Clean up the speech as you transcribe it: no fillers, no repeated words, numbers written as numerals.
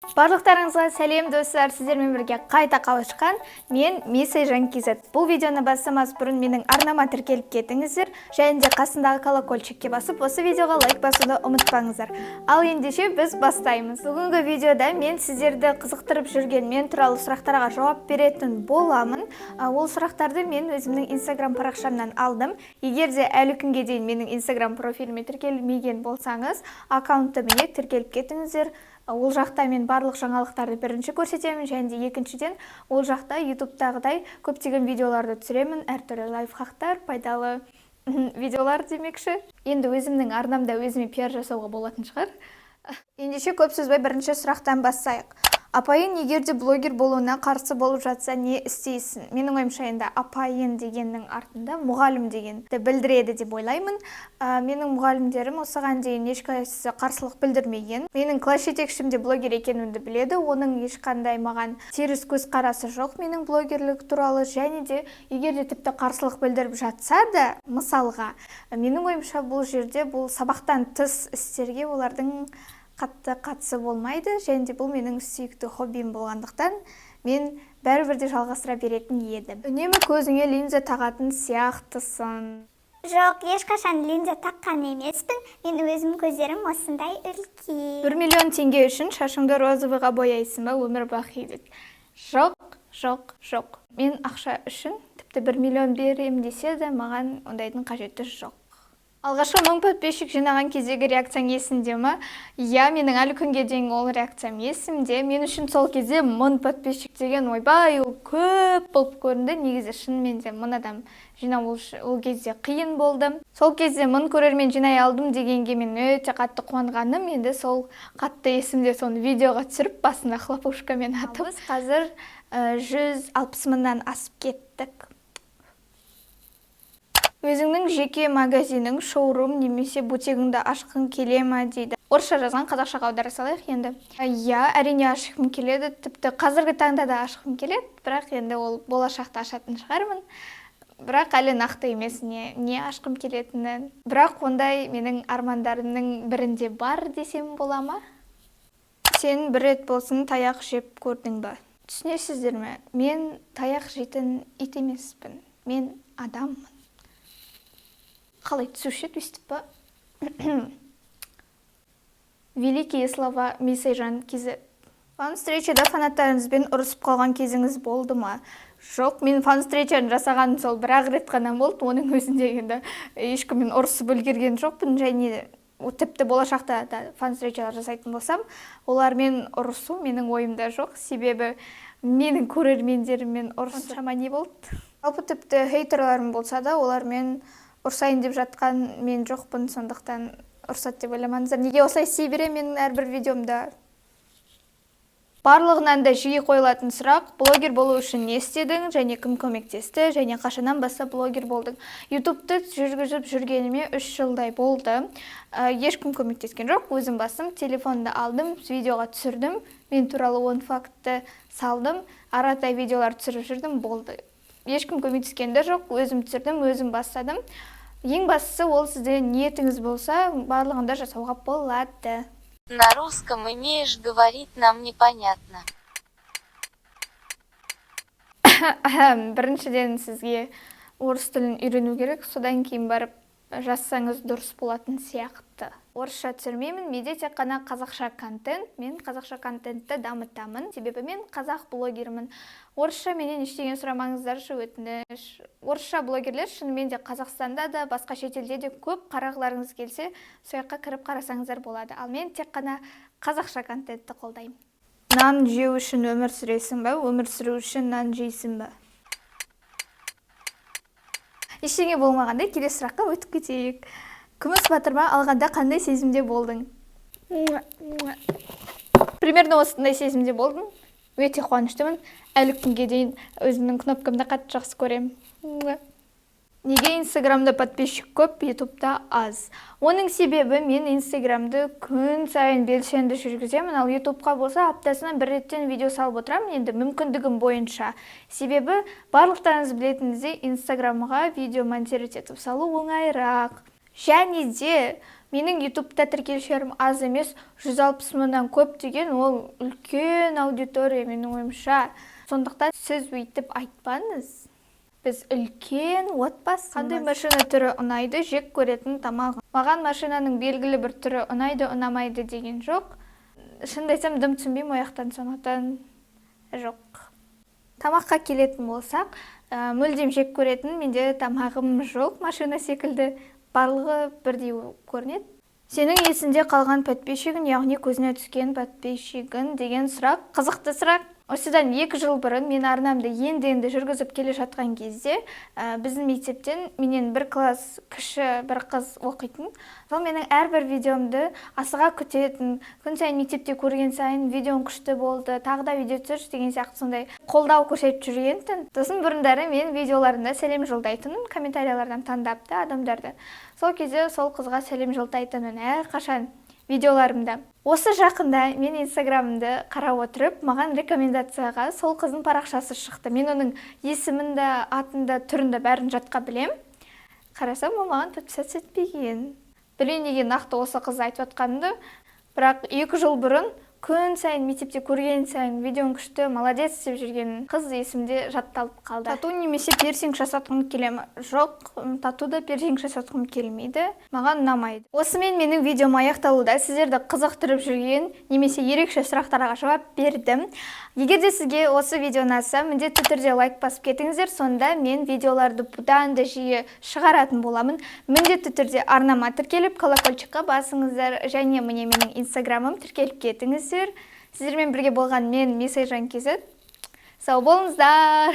Барлықтарыңызға сәлем достар, сіздермен бірге қайта қауышқан мен Месайжан KZ. Бұл видеоны бастамас бұрын менің арнама тіркеліп кетіңіздер, және де қасындағы колокольчикке басып, осы видеоға лайк басуды ұмытпаңыздар. Ал ендеше біз бастаймыз. Бүгінгі видеода мен сіздерді қызықтырып жүрген мен туралы сұрақтарға жауап беретін боламын. Ол сұрақтарды мен өзімнің Instagram парақшамнан алдым. Егер де әлі күнге дейін менің Instagram профиліме тіркелмеген болсаңыз, аккаунтыма тіркеліп кетіңіздер. Ол жақта мен барлық жаңалықтарды бірінші көрсетемін, және де екіншіден ол жақта YouTube-тағыдай көптеген видеоларды түсіремін, әртүрлі лайфхактар, пайдалы видеолар демекші. Енді өзімнің арнамда өзіме пиар жасауға болатын шығар. Ендеше көп сөзбай бірінші сұрақтан бастайық. Апайын егерде блогер болуына қарсы болып жатса не істейсің? Менің ойымша енді апайын дегеннің артында мұғалім дегенді білдіреді деп ойлаймын. Менің мұғалімдерім осыған дейін ешқайсысы қарсылық білдірмеген. Менің класс жетекшім де блогер екенімді біледі. Оның ешқандай маған теріс көзқарасы жоқ менің блогерлік туралы, және де егерде тіпті қарсылық білдіріп жатса да, мысалға, менің ойымша бұл жерде бұл сабақтан тыс істерге олардың қатты қатысы болмайды, және де бұл менің сүйікті хоббим болғандықтан мен бәрібір де жалғастыра беретін едім. Үнемі көзіңе линза тағатын сияқтысың. Жоқ, ешқашан линза таққан емеспін. Мен өзім көздерім осындай үлкен. 1 миллион теңге үшін шашыңды розовыйға бояйсың ба өмір бақи дейді. Жоқ. Мен ақша үшін тіпті 1 миллион берем десе де маған ондайдың қажеті жоқ. Алғашқы 1000 подписчик жинаған кездегі реакцияң есіңде ме? Иә, менің әлі күнге дейін ол реакциям есімде. Мен үшін сол кезде 1000 подписчик деген ойбай, ол көп болып көрінді. Негізі шынымен де 1000 адам жинау ол кезде қиын болды. Сол кезде 1000 көрермен жинай алдым дегенге мен өте қатты қуанғаным. Енді сол қатты есімде, соны видеоға түсіріп басында хлопушкамен атып. Қазір 160 мыңнан асып кеттік. Өзіңнің жеке магазинің, шоурум немесе бутигіңді ашқың келе ме дейді. Орысша жазған, қазақшаға аудара салайық енді. Иә, әрине ашқым келеді, тіпті қазіргі таңда да ашқым келеді, бірақ енді ол болашақта ашатын шығармын. Бірақ әлі нақты емес не ашқым келетіні. Бірақ ондай менің армандарымның бірінде бар десем бола ма? Сен бір рет болсын таяқ жеп көрдің ба? Түсінесіздер ме? Мен таяқ жейтін ит емеспін. Мен адаммын. Қалай түсуші өстіп па? Великие слова Месайжан KZ. Фан-встречада фанаттарыңызбен ұрысып қалған кезіңіз болды ма? Жоқ, мен фан-встречаны жасаған сол бір-ақ рет қана болды. Оның өзінде енді ешкіммен ұрысып үлгерген жоқпын, және тіпті болашақта да фан-встречалар жасайтын болсам, олармен ұрысу менің ойымда жоқ. Себебі менің көрермендеріммен ұрыс шама не болды? Жалпы тіпті хейтерларым болса да, олармен ұрсайын деп жатқан мен жоқпын, сондықтан ұрсат деп ойламаңыздар. Неге осылай істей беремін менің әрбір видеомда? Барлығынан да жиі қойылатын сұрақ: блогер болу үшін не істедің, және кім көмектесті, және қашаннан бастап блогер болдың? YouTube-ты жүргізіп жүргеніме 3 жылдай болды. Ешкім көмектескен жоқ, өзім басым телефонды алдым, видеоға түсірдім, мен туралы 10 фактты салдым, аратай видеолар түсіріп жүрдім, болды. Ешкім көмектескенде жоқ, өзім түсірдім, өзім бастадым. Ең бастысы ол сізде ниетіңіз болса, барлығында жасауға болады. На русском имеешь говорить, нам непонятно. Біріншіден сізге орыс тілін үйрену керек, содан кейін барып жазсаңыз дұрыс болатын сияқты. Орысша түсірмеймін, менде тек қана қазақша контент. Мен қазақша контентті дамытамын, себебі мен қазақ блогермін. Орысша менен ештеңе сұрамаңыздаршы, өтініш. Орысша блогерлер шынымен де Қазақстанда да, басқа шетелде де көп. Қарағыларыңыз келсе, сояққа кіріп қарасаңыздар болады. Ал мен тек қана қазақша контентті қолдаймын. Нан жеу үшін өмір сүресің ба? Өмір сүру үшін нан жейсің ба? Ештеңе болмағандай келесі сұраққа өтіп кетейік. Күміс батырма алғанда қандай сезімде болдың? Примерно осындай сезімде болдым. Өте қуаныштымын. Әлі күнге дейін өзімнің кнопкамды қатты жақсы көремін. Неге Инстаграмда подписчик көп, Ютубта аз? Оның себебі мен Инстаграмды күн сайын белсенді жүргіземін, ал Ютубқа болса аптасына бір реттен видео салып отырамын, енді мүмкіндігім бойынша. Себебі барлықтарыңыз білетініңіздей Инстаграмға видео монтировать етіп салу оңайырақ. Және де Менің ютубта тіркелушілерім аз емес, 160 мыңнан көп деген ол үлкен аудитория менің ойымша. Сондықтан сіз өйтіп айтпаңыз. Біз үлкен отбасымыз. Қандай машина түрі ұнайды, жек көретін тамағы. Маған машинаның белгілі бір түрі ұнайды, ұнамайды деген жоқ. Шынымды айтсам, дым түсінбеймін ояқтан, сондықтан жоқ. Тамаққа келетін болсақ, мүлдем жек көретін менде тамағым жоқ, машина секілді. Барлығы бірдей көрінеді. Сенің есінде қалған подписчигің, яғни көзіне түскен подписчигің деген сұрақ, қызықты сұрақ. Осыдан 2 жыл бұрын мен арнамды енді жүргізіп келе жатқан кезде, біздің мектептен менен бір класс кіші бір қыз оқитын. Сол менің әрбір видеомды асыға күтетін, күн сайын мектепте көрген сайын видеоң күшті болды, тағы да видео түсірші деген сияқты сондай қолдау көрсетіп жүргентін. Сосын бұрындары мен видеоларында сәлем жолдайтынмын, комментариялардан таңдапты адамдарды. Сол кезде сол қызға сәлем жолдайтынмын әрқашан видеоларымда. Осы жақында мен инстаграмымды қарап отырып, маған рекомендацияға сол қыздың парақшасы шықты. Мен оның есімін де, атын да, түрін де бәрін жатқа білем. Қарасам, ол маған подписаться етпеген. Біле неге нақты осы қыз айтып жатқанымды, бірақ 2 жыл бұрын күн сайын мектепте көрген сайын видеоң күшті, молодец деп жүрген қыз есімде жатталып қалды. Тату немесе пирсинг жасатқым келемі? Жоқ, тату да пирсинг жасатқым келмейді. Маған ұнамайды. Осымен менің видеом аяқталуда. Сіздерді қызықтырып жүрген немесе ерекше сұрақтарға жауап бердім. Егер де сізге осы видео ұнаса, міндетті түрде лайк басып кетіңіздер. Сонда мен видеоларды бұдан да жиі шығаратын боламын. Міндетті түрде арнама тіркеліп, колокольчикқа басыңыздар, және міне менің инстаграмым тіркеліп кетіңіздер. Сіздермен бірге болған мен Мисайжан KZ. Сау болыңыздар!